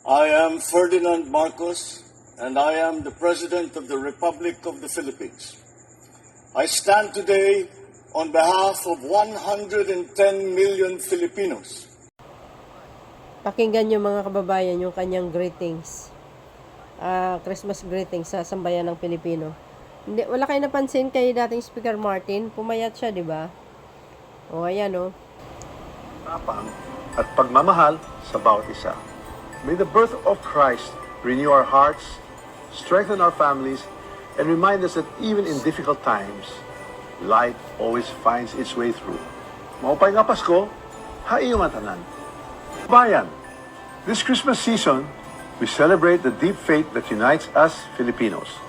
I am Ferdinand Marcos, and I am the President of the Republic of the Philippines. I stand today on behalf of 110 million Filipinos. Pakinggan nyo mga kababayan yung kanyang greetings. Christmas greetings sa sambayan ng Pilipino. Hindi, wala kayo napansin kay dating Speaker Martin? Pumayat siya, di ba? O, ayan o. Tapang at pagmamahal sa bawat isa. May the birth of Christ renew our hearts, strengthen our families, and remind us that even in difficult times, light always finds its way through. Maupay nga Pasko, haiyong tanan. Bayan, this Christmas season, we celebrate the deep faith that unites us Filipinos.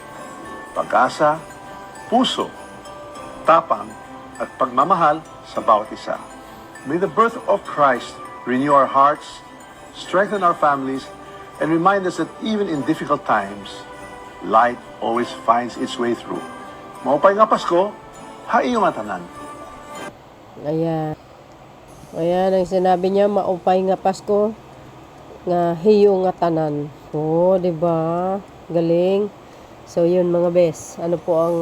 Pag-asa, puso, tapang, at pagmamahal sa bawat isa. May the birth of Christ renew our hearts, strengthen our families, and remind us that even in difficult times, light always finds its way through. Maupay nga Pasko, haiyong tanan. Ayan. Ayan ang sinabi niya, maupay nga Pasko, nga hiyo nga tanan. Oo, di ba? Galing. So, yun mga bes. Ano po ang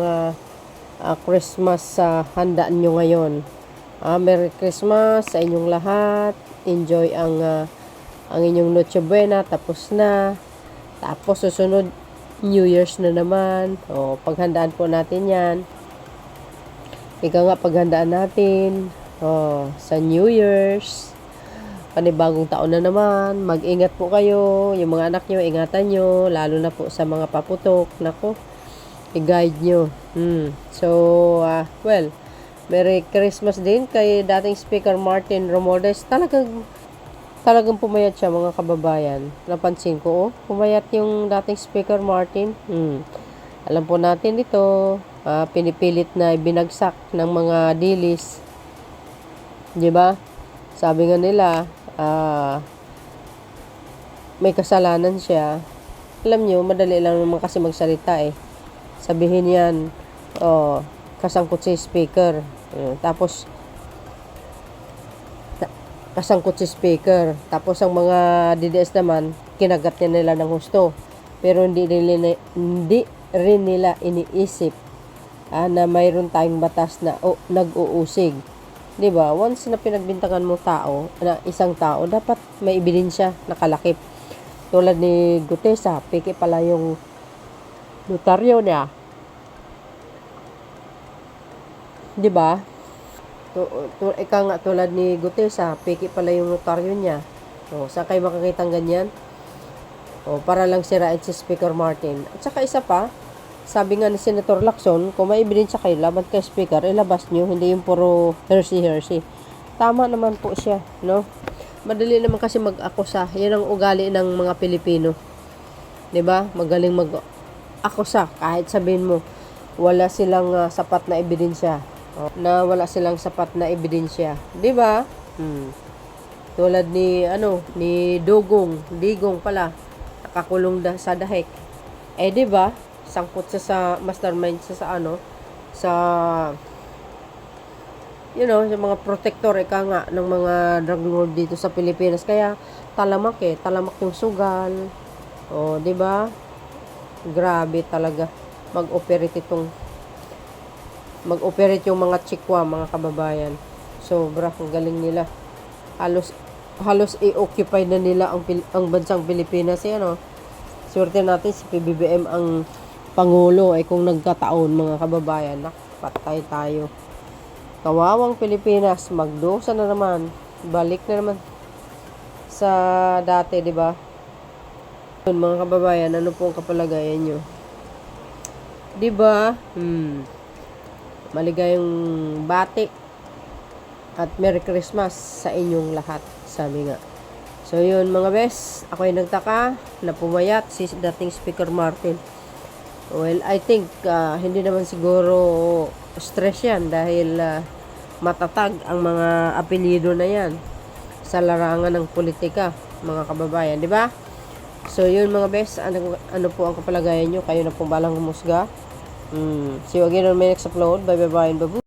Christmas handaan nyo ngayon? Merry Christmas sa inyong lahat. Enjoy ang inyong Noche Buena. Tapos na. Tapos susunod, New Year's na naman. O, paghandaan po natin yan. Ika nga paghandaan natin. O, sa New Year's. Panibagong taon na naman. Mag-ingat po kayo. Yung mga anak nyo, ingatan nyo. Lalo na po sa mga paputok. Nako, i-guide nyo. So, well, Merry Christmas din kay dating Speaker Martin Romualdez. Talagang pumayat siya mga kababayan. Napansin ko, pumayat yung dating Speaker Martin. Alam po natin ito, pinipilit na ibinagsak ng mga dilis. Di ba? Sabi nga nila, may kasalanan siya. Alam nyo, madali lang naman kasi magsalita eh. Sabihin yan, kasangkot si Speaker. Tapos, kasangkot si Speaker. Tapos ang mga DDS naman, kinagat niya nila ng husto. Pero hindi rin nila iniisip na mayroon tayong batas na nag-uusig. Diba? Once na pinagbintangan mo tao, na isang tao, dapat may ebidensya nakalakip. Tulad ni Gutesa, piki pala yung notaryo niya. Diba? Ika nga tulad ni Gutesa, piki pala yung notaryo niya. Saan kayo makakita ganyan? Para lang sirain si Speaker Martin. At saka isa pa, sabi nga ni Senator Lacson, kung may ebidensya kayo laban kay Speaker, ilabas nyo, hindi yung puro hersey. Tama naman po siya, no? Madali naman kasi mag-akusa. Yan ang ugali ng mga Pilipino. 'Di ba? Magaling mag-akusa kahit sabihin mo wala silang sapat na ebidensya. Wala silang sapat na ebidensya. 'Di ba? Tulad ni Digong pala. Nakakulong sa dahek. 'Di ba? Sangkot siya sa mastermind sa sa mga protector nga ng mga drug lord dito sa Pilipinas. Kaya talamak yung sugal. Di ba? Grabe talaga mag-operate yung mga chikwa, mga kababayan. Sobra, ang galing nila. Halos i-occupy na nila ang bansang Pilipinas. Swerte natin si PBBM ang Pangulo kung nagkataon mga kababayan, patay tayo. Kawawang Pilipinas, magdusa na naman. Balik na naman sa dati, di ba? Mga kababayan, ano po ang kapalagayan nyo? Di ba? Maligayang bati at Merry Christmas sa inyong lahat, sabi nga. So yun mga bes, ako ay nagtaka na pumayat si dating Speaker Martin. Well, I think hindi naman siguro stress yan dahil matatag ang mga apelyido na yan sa larangan ng politika, mga kababayan, di ba? So yun mga bes, ano po ang kapalagayan nyo? Kayo na po balang humusga. See you again on my next upload. Bye bye bye.